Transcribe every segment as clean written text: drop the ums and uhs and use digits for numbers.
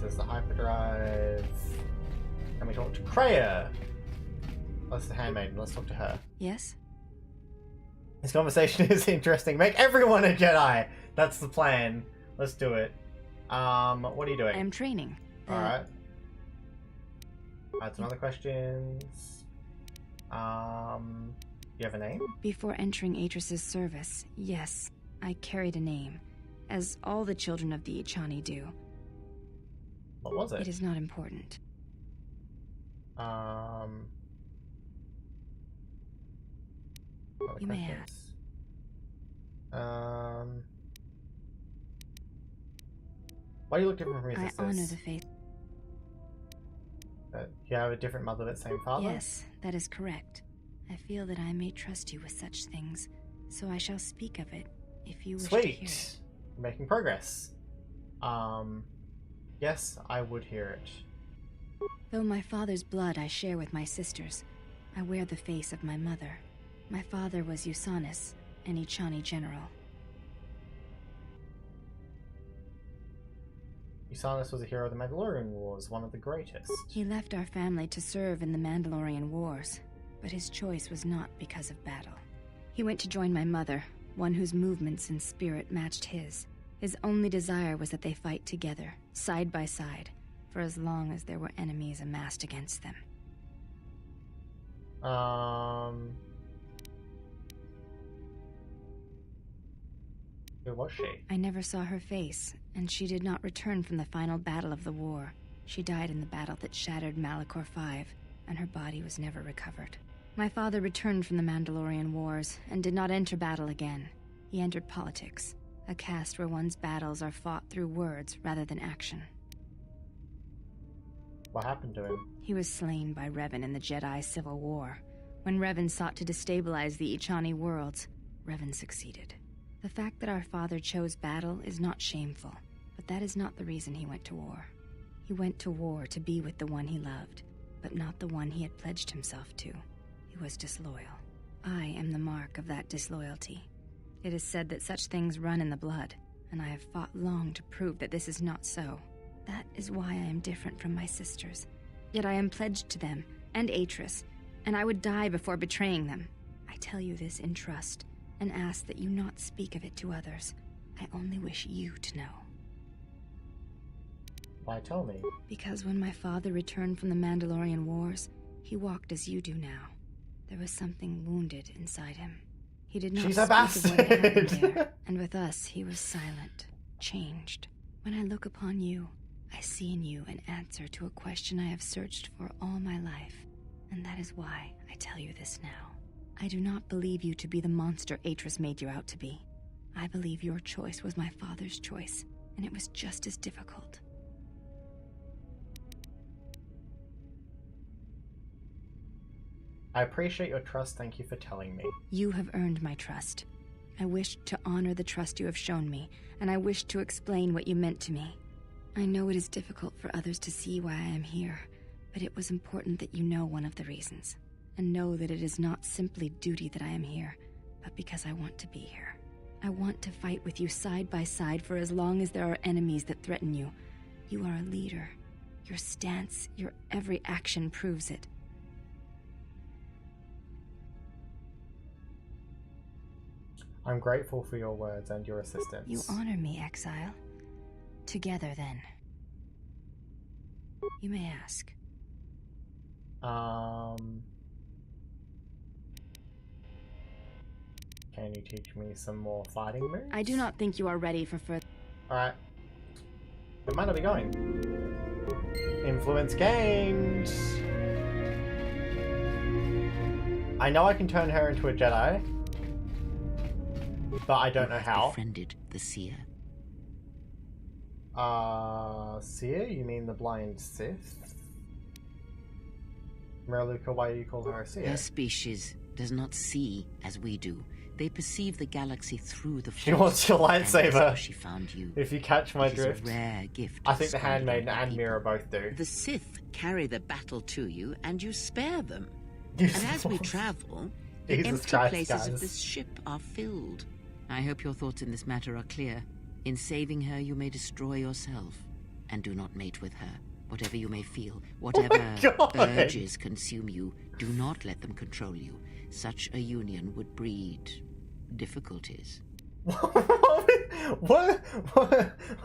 There's the hyperdrive. Can we talk to Kreia? That's the handmaiden. Let's talk to her. Yes? This conversation is interesting. Make everyone a Jedi. That's the plan. Let's do it. What are you doing? I am training. Alright. Add some other questions. You have a name? Before entering Atris's service, yes, I carried a name, as all the children of the Ichani do. What was it? It is not important. You may ask. Why do you look different from your sisters? I honor the faith. You have a different mother but same father? Yes, that is correct. I feel that I may trust you with such things, so I shall speak of it if you wish to hear it. Sweet! Making progress. Yes, I would hear it. Though my father's blood I share with my sisters, I wear the face of my mother. My father was Usanis, an Ichani general. Usanis was a hero of the Mandalorian Wars, one of the greatest. He left our family to serve in the Mandalorian Wars, but his choice was not because of battle. He went to join my mother, one whose movements and spirit matched his. His only desire was that they fight together, side by side, for as long as there were enemies amassed against them. Who was she? I never saw her face, and she did not return from the final battle of the war. She died in the battle that shattered Malachor V, and her body was never recovered. My father returned from the Mandalorian Wars, and did not enter battle again. He entered politics, a caste where one's battles are fought through words rather than action. What happened to him? He was slain by Revan in the Jedi Civil War. When Revan sought to destabilize the Ichani worlds, Revan succeeded. The fact that our father chose battle is not shameful, but that is not the reason he went to war. He went to war to be with the one he loved, but not the one he had pledged himself to. He was disloyal. I am the mark of that disloyalty. It is said that such things run in the blood, and I have fought long to prove that this is not so. That is why I am different from my sisters. Yet I am pledged to them, and Atris, and I would die before betraying them. I tell you this in trust, and ask that you not speak of it to others. I only wish you to know. Why tell me? Because when my father returned from the Mandalorian Wars, he walked as you do now. There was something wounded inside him. He did not She's a speak of what had happened bastard. there, and with us he was silent, changed. When I look upon you, I see in you an answer to a question I have searched for all my life, and that is why I tell you this now. I do not believe you to be the monster Atris made you out to be. I believe your choice was my father's choice, and it was just as difficult. I appreciate your trust. Thank you for telling me. You have earned my trust. I wish to honor the trust you have shown me, and I wish to explain what you meant to me. I know it is difficult for others to see why I am here, but it was important that you know one of the reasons, and know that it is not simply duty that I am here, but because I want to be here. I want to fight with you side by side for as long as there are enemies that threaten you. You are a leader. Your stance, your every action proves it. I'm grateful for your words and your assistance. You honor me, exile. Together, then. You may ask. Can you teach me some more fighting moves? I do not think you are ready for further. Alright. Where might I be going? Influence gained! I know I can turn her into a Jedi, but I don't know how. Befriended the seer. Seer? You mean the blind Sith? Miraluka, why do you call her a seer? Her species does not see as we do. They perceive the galaxy through the She wants your and that's how lightsaber. she found you. If you catch my It is drift. a rare gift. I think the discarded Handmaiden by and people. Mira both do. The Sith carry the battle to you, and you spare them. You And as we suppose. travel, the Jesus empty Christ, places guys. of this ship are filled. I hope your thoughts in this matter are clear. In saving her, you may destroy yourself and do not mate with her. Whatever you may feel, whatever urges consume you, do not let them control you. Such a union would breed difficulties.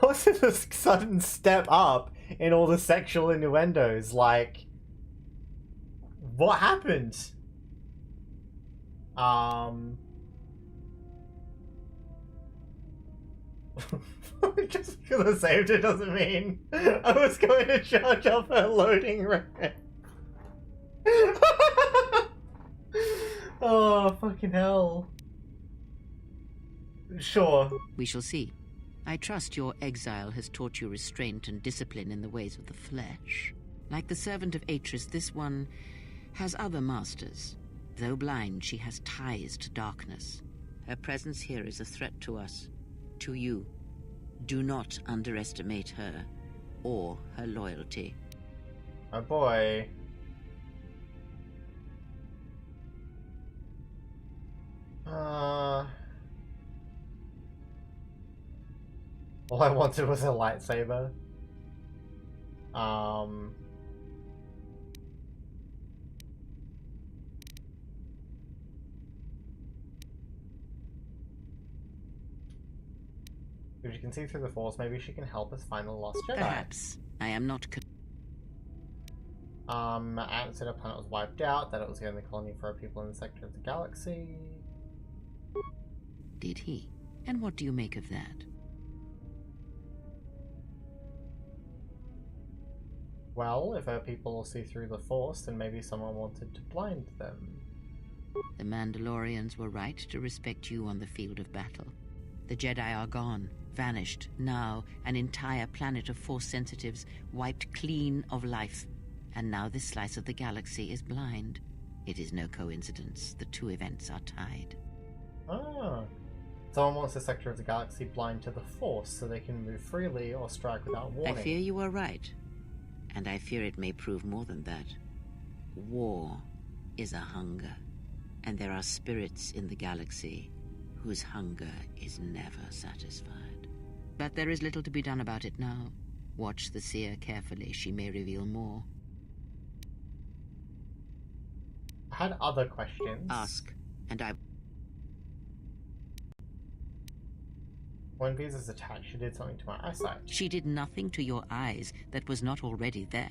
What's this sudden step up in all the sexual innuendos? Like, what happened? Just because I saved it doesn't mean I was going to charge up her loading rate. Oh, fucking hell. Sure. We shall see. I trust your exile has taught you restraint and discipline in the ways of the flesh. Like the servant of Atris, this one has other masters. Though blind, she has ties to darkness. Her presence here is a threat to us, to you. Do not underestimate her or her loyalty. Oh boy. All I wanted was a lightsaber. If she can see through the Force, maybe she can help us find the lost Jedi. Perhaps. I am not... Ant said her planet was wiped out, that it was the only colony for our people in the sector of the galaxy. Did he? And what do you make of that? Well, if our people see through the Force, then maybe someone wanted to blind them. The Mandalorians were right to respect you on the field of battle. The Jedi are gone, vanished. Now, an entire planet of Force sensitives wiped clean of life. And now this slice of the galaxy is blind. It is no coincidence. The two events are tied. Ah. Someone wants the sector of the galaxy blind to the Force so they can move freely or strike without warning. I fear you are right. And I fear it may prove more than that. War is a hunger. And there are spirits in the galaxy whose hunger is never satisfied. But there is little to be done about it now. Watch the seer carefully. She may reveal more. I had other questions. Ask, and I... When Beers is attached, she did something to my eyesight. She did nothing to your eyes that was not already there.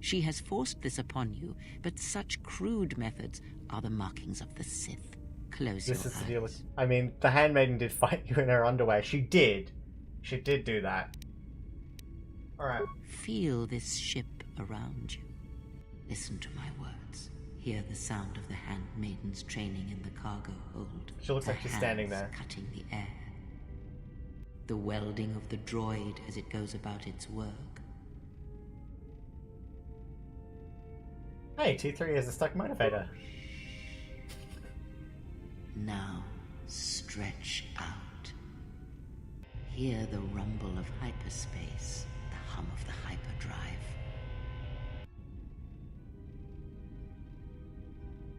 She has forced this upon you, but such crude methods are the markings of the Sith. Close your eyes. This is the deal with... I mean, the handmaiden did fight you in her underwear. She did. She did do that. Alright. Feel this ship around you. Listen to my words. Hear the sound of the handmaiden's training in the cargo hold. She looks like she's standing there. Cutting the air. The welding of the droid as it goes about its work. Hey, T3 is a stuck motivator. Now, stretch out. Hear the rumble of hyperspace, the hum of the hyperdrive.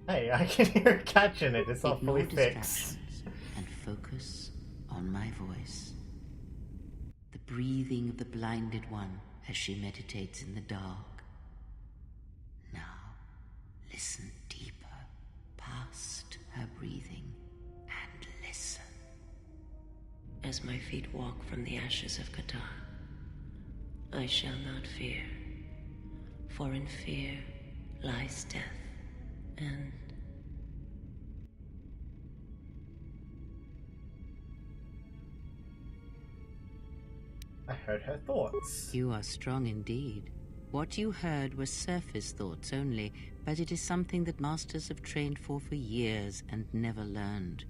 Hey, I can hear a catch in it. It's not Ignore fully fixed. And focus on my voice. The breathing of the blinded one as she meditates in the dark. Now, listen deeper, past her breathing, and listen. As my feet walk from the ashes of Qatar, I shall not fear, for in fear lies death, and... I heard her thoughts. You are strong indeed. What you heard was surface thoughts only, but it is something that masters have trained for years and never learned.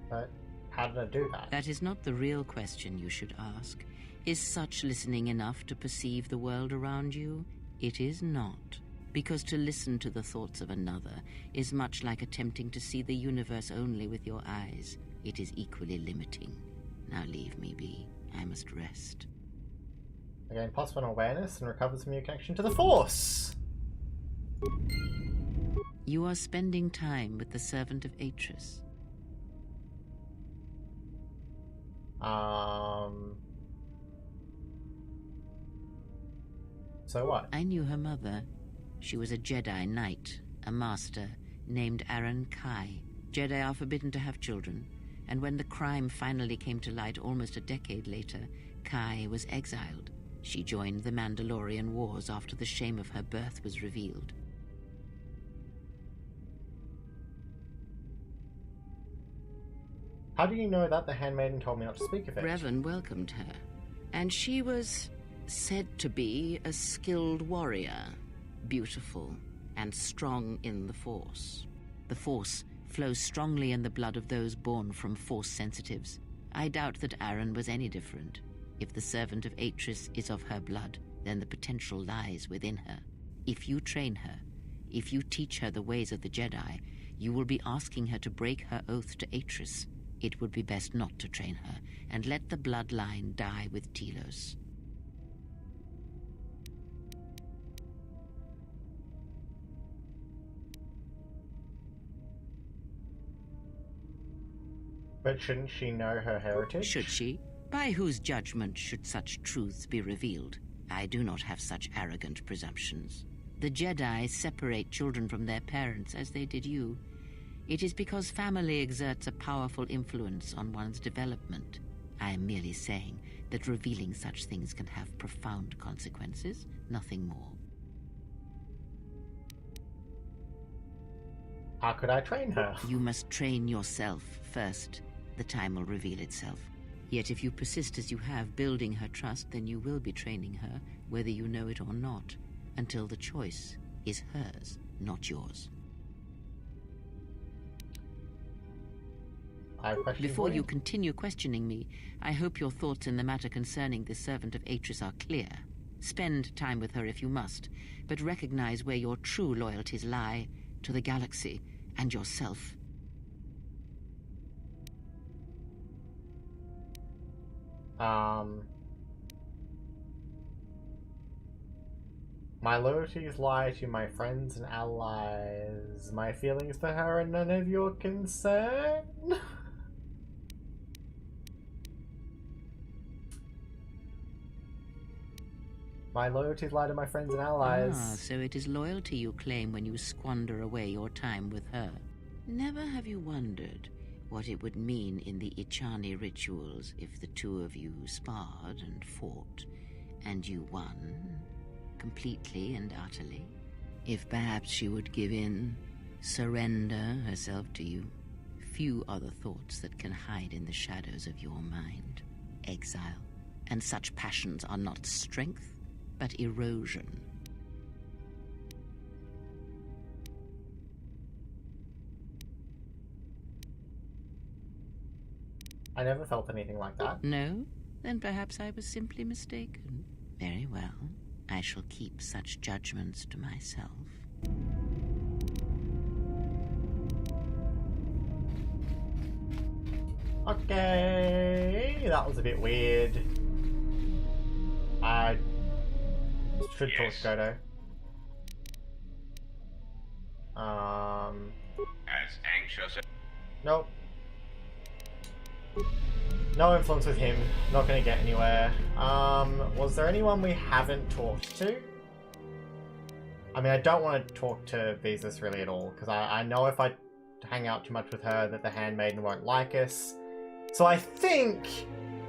But how did I do that? That is not the real question you should ask. Is such listening enough to perceive the world around you? It is not. Because to listen to the thoughts of another is much like attempting to see the universe only with your eyes. It is equally limiting. Now leave me be. I must rest. I gain +1 awareness and recovers from your connection to the Force! You are spending time with the servant of Atris. So what? I knew her mother. She was a Jedi Knight, a master, named Aaron Kai. Jedi are forbidden to have children, and when the crime finally came to light almost a decade later, Kai was exiled. She joined the Mandalorian Wars after the shame of her birth was revealed. How do you know that? The handmaiden told me not to speak of it. Revan welcomed her, and she was said to be a skilled warrior, beautiful and strong in the Force. The Force flows strongly in the blood of those born from Force sensitives. I doubt that Aaron was any different. If the servant of Atris is of her blood, then the potential lies within her. If you train her, if you teach her the ways of the Jedi, you will be asking her to break her oath to Atris. It would be best not to train her, and let the bloodline die with Telos. But shouldn't she know her heritage? Should she? By whose judgment should such truths be revealed? I do not have such arrogant presumptions. The Jedi separate children from their parents as they did you. It is because family exerts a powerful influence on one's development. I am merely saying that revealing such things can have profound consequences, nothing more. How could I train her? You must train yourself first. The time will reveal itself. Yet if you persist as you have, building her trust, then you will be training her, whether you know it or not, until the choice is hers, not yours. Before you continue questioning me, I hope your thoughts in the matter concerning this servant of Atris are clear. Spend time with her if you must, but recognize where your true loyalties lie, to the galaxy and yourself. My loyalties lie to my friends and allies. My feelings for her are none of your concern. My loyalties lie to my friends and allies. Ah, so it is loyalty you claim when you squander away your time with her. Never have you wondered what it would mean in the Ichani rituals if the two of you sparred and fought, and you won, completely and utterly? If perhaps she would give in, surrender herself to you? Few are the thoughts that can hide in the shadows of your mind. Exile. And such passions are not strength, but erosion. I never felt anything like that. No? Then perhaps I was simply mistaken. Very well. I shall keep such judgments to myself. Okay, that was a bit weird. I should talk to Godo. As anxious as... Nope. No influence with him. Not gonna get anywhere. Was there anyone we haven't talked to? I mean, I don't want to talk to Beezus really at all, because I know if I hang out too much with her that the handmaiden won't like us. So I think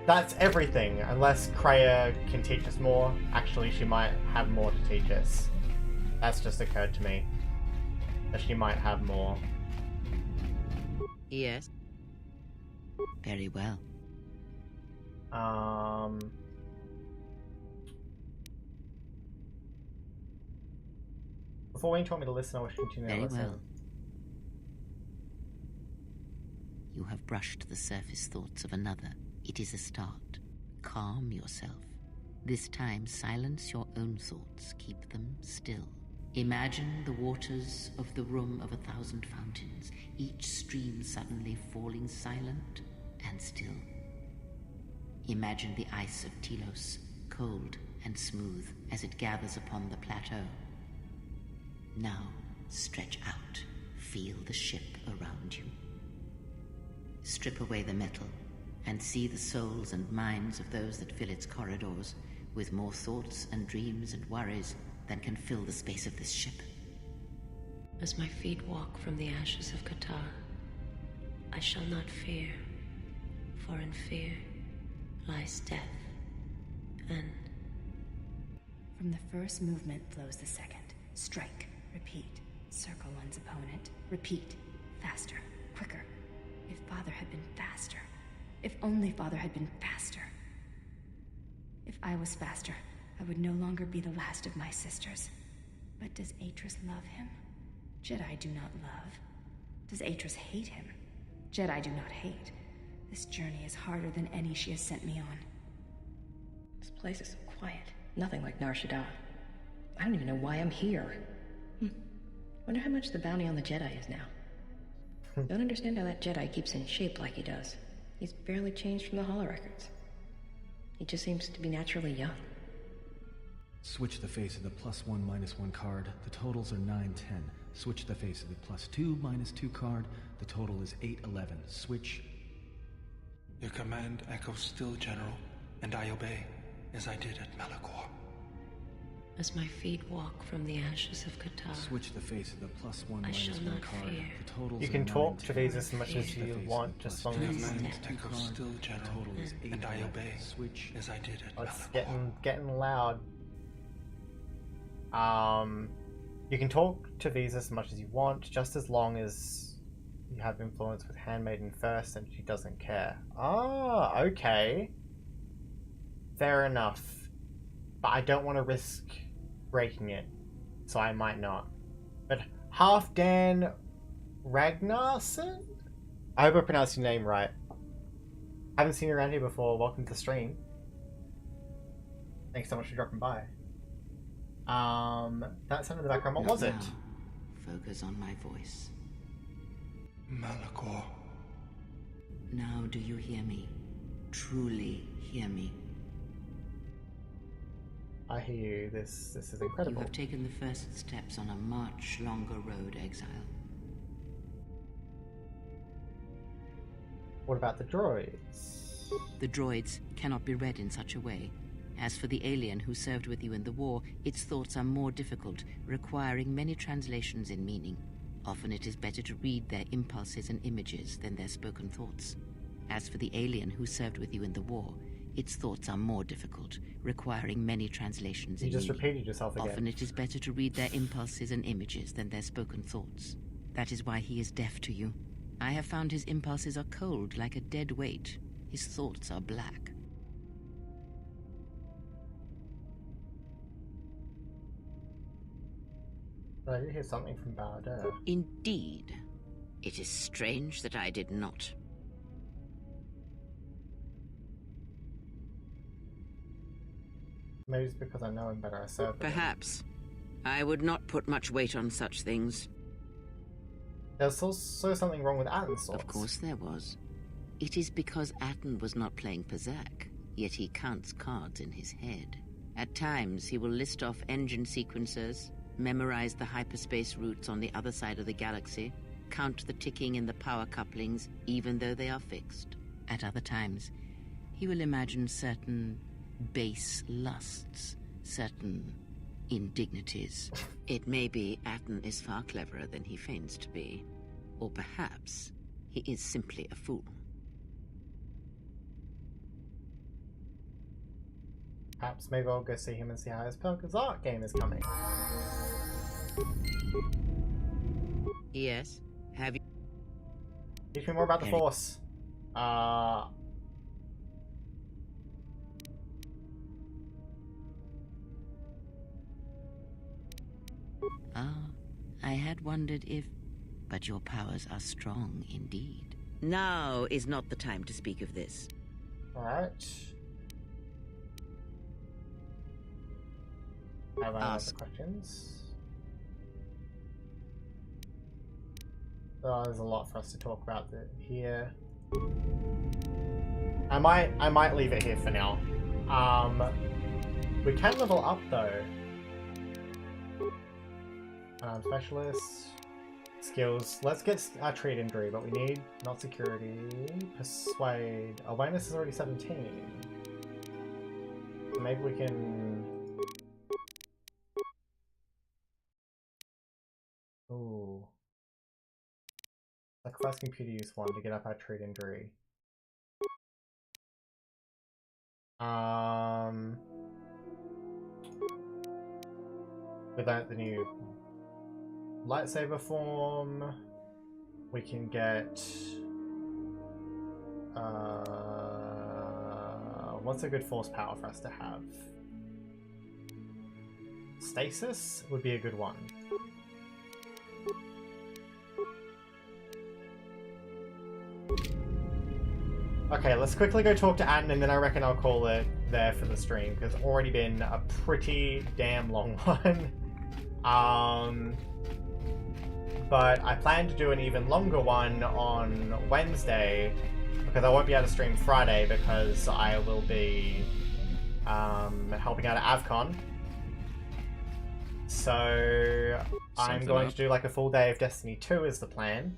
that's everything, unless Kreia can teach us more. Actually, she might have more to teach us. That's just occurred to me. That she might have more. Yes. Very well. Before Wayne told me to listen, I was continuing to listen. Very well. You have brushed the surface thoughts of another. It is a start. Calm yourself. This time, silence your own thoughts. Keep them still. Imagine the waters of the Room of 1,000 Fountains, each stream suddenly falling silent and still. Imagine the ice of Telos, cold and smooth as it gathers upon the plateau. Now, stretch out. Feel the ship around you. Strip away the metal and see the souls and minds of those that fill its corridors with more thoughts and dreams and worries than can fill the space of this ship. As my feet walk from the ashes of Qatar, I shall not fear, for in fear lies death, and... From the first movement flows the second. Strike, repeat, circle one's opponent, repeat, faster, quicker. If Father had been faster. If only Father had been faster. If I was faster, I would no longer be the last of my sisters. But does Atris love him? Jedi do not love. Does Atris hate him? Jedi do not hate. This journey is harder than any she has sent me on. This place is so quiet. Nothing like Nar Shaddaa. I don't even know why I'm here. Wonder how much the bounty on the Jedi is now. Don't understand how that Jedi keeps in shape like he does. He's barely changed from the holorecords. He just seems to be naturally young. Switch the face of the +1 -1 card. The totals are 9, 10. Switch the face of the +2 -2 card. The total is 8, 11. Switch. Your command echoes still, General, and I obey, as I did at Malachor. As my feet walk from the ashes of Qatar, Switch the face of the +1 I shall -1 not card. fear. The totals You are can 9, talk to 10. these as much as Switch the you face of want, the just +2 long as- Your command -2 echoes card. still, The General, total is 8, and I 11. obey, Switch. as I did at Oh, it's Malachor. getting loud. You can talk to these as much as you want, just as long as you have influence with Handmaiden first and she doesn't care. Ah, okay. Fair enough. But I don't want to risk breaking it, so I might not. But Halfdan Ragnarsson? I hope I pronounced your name right. Haven't seen you around here before. Welcome to the stream. Thanks so much for dropping by. That sound in the background, what was it? Now, focus on my voice. Malachor. Now do you hear me? Truly hear me? I hear you. This is You incredible. have taken the first steps on a much longer road, Exile. What about the droids? The droids cannot be read in such a way. As for the alien who served with you in the war, its thoughts are more difficult, requiring many translations in meaning. Often it is better to read their impulses and images than their spoken thoughts. As for the alien who served with you in the war, its thoughts are more difficult, requiring many translations You in just meaning. repeated yourself again. Often it is better to read their impulses and images than their spoken thoughts. That is why he is deaf to you. I have found his impulses are cold like a dead weight. His thoughts are black. But I did hear something from Bao-Dur. Indeed. It is strange that I did not. Maybe it's because I know him better. I served with him. Perhaps. I would not put much weight on such things. There's also something wrong with Atten's thoughts. Of course there was. It is because Atten was not playing Pazak, yet he counts cards in his head. At times, he will list off engine sequencers, memorize the hyperspace routes on the other side of the galaxy, count the ticking in the power couplings, even though they are fixed. At other times, he will imagine certain base lusts, certain indignities. It may be Atten is far cleverer than he feigns to be. Or perhaps he is simply a fool. Perhaps maybe I'll go see him and see how his Pelkaz Art game is coming. Yes? Have you? Teach me more about the Very- Force. I had wondered if... But your powers are strong indeed. Now is not the time to speak of this. Alright. Have I other Ask. questions? Oh, there's a lot for us to talk about here. I might leave it here for now. We can level up though. Specialist. Skills. Let's get our treat injury, but we need not security. Persuade. Awareness is already 17. So maybe we can. Ooh. Sacrifice computer use 1 to get up our treat injury. Without the new lightsaber form, we can get what's a good force power for us to have? Stasis would be a good one. Okay, let's quickly go talk to Anton, and then I reckon I'll call it there for the stream, because it's already been a pretty damn long one. But I plan to do an even longer one on Wednesday, because I won't be able to stream Friday because I will be helping out at AvCon. So I'm going to do like a full day of Destiny 2 is the plan.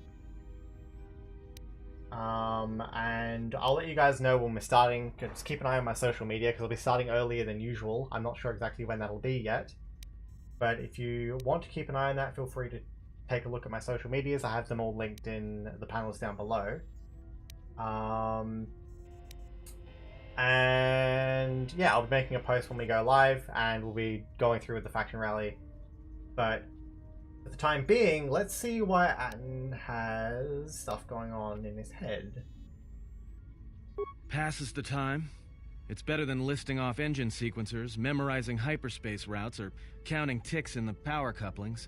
And I'll let you guys know when we're starting. Just keep an eye on my social media because I'll be starting earlier than usual. I'm not sure exactly when that'll be yet. But if you want to keep an eye on that, feel free to take a look at my social medias. I have them all linked in the panels down below. And yeah, I'll be making a post when we go live, and we'll be going through with the faction rally. But for the time being, let's see why Atten has stuff going on in his head. Passes the time. It's better than listing off engine sequencers, memorizing hyperspace routes, or counting ticks in the power couplings.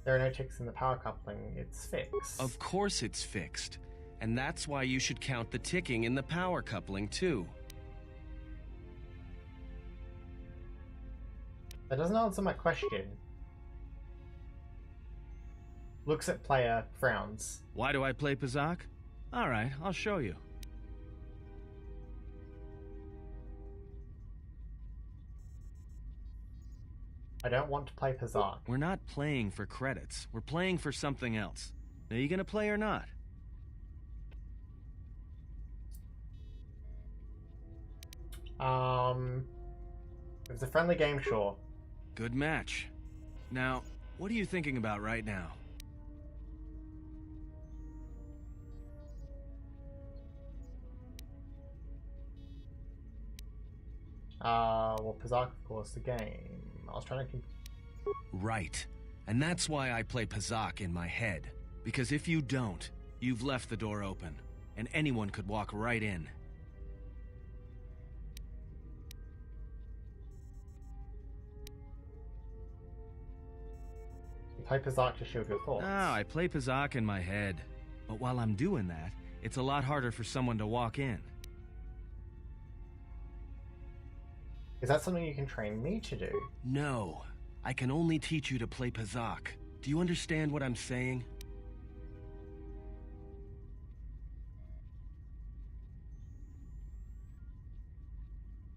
There are no ticks in the power coupling. It's fixed. Of course it's fixed. And that's why you should count the ticking in the power coupling, too. That doesn't answer my question. Looks at player, frowns. Why do I play Pazak? Alright, I'll show you. I don't want to play Pazak. We're not playing for credits. We're playing for something else. Are you gonna play or not? It was a friendly game, sure. Good match. Now, what are you thinking about right now? Well, Pazak, of course, the game. I was trying to... Right. And that's why I play Pazak in my head. Because if you don't, you've left the door open, and anyone could walk right in. You play Pazak to shield your thoughts. No, I play Pazak in my head. But while I'm doing that, it's a lot harder for someone to walk in. Is that something you can train me to do? No. I can only teach you to play Pazak. Do you understand what I'm saying?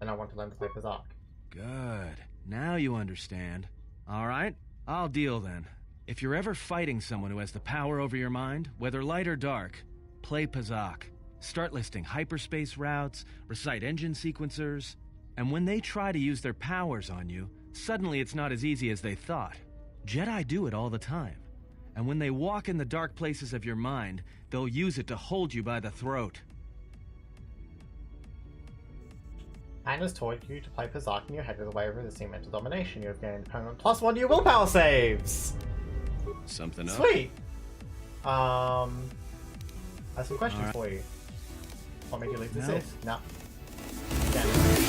Then I want to learn to play Pazak. Good. Now you understand. Alright, I'll deal then. If you're ever fighting someone who has the power over your mind, whether light or dark, play Pazak. Start listing hyperspace routes, recite engine sequencers, and when they try to use their powers on you, suddenly it's not as easy as they thought. Jedi do it all the time. And when they walk in the dark places of your mind, they'll use it to hold you by the throat. Anna's taught you to play Pazak in your head with a way of resisting mental domination. You have gained permanent +1 to your willpower saves! Something up? Sweet! I have some questions for you. What made you leave the Sith? No. Damn it.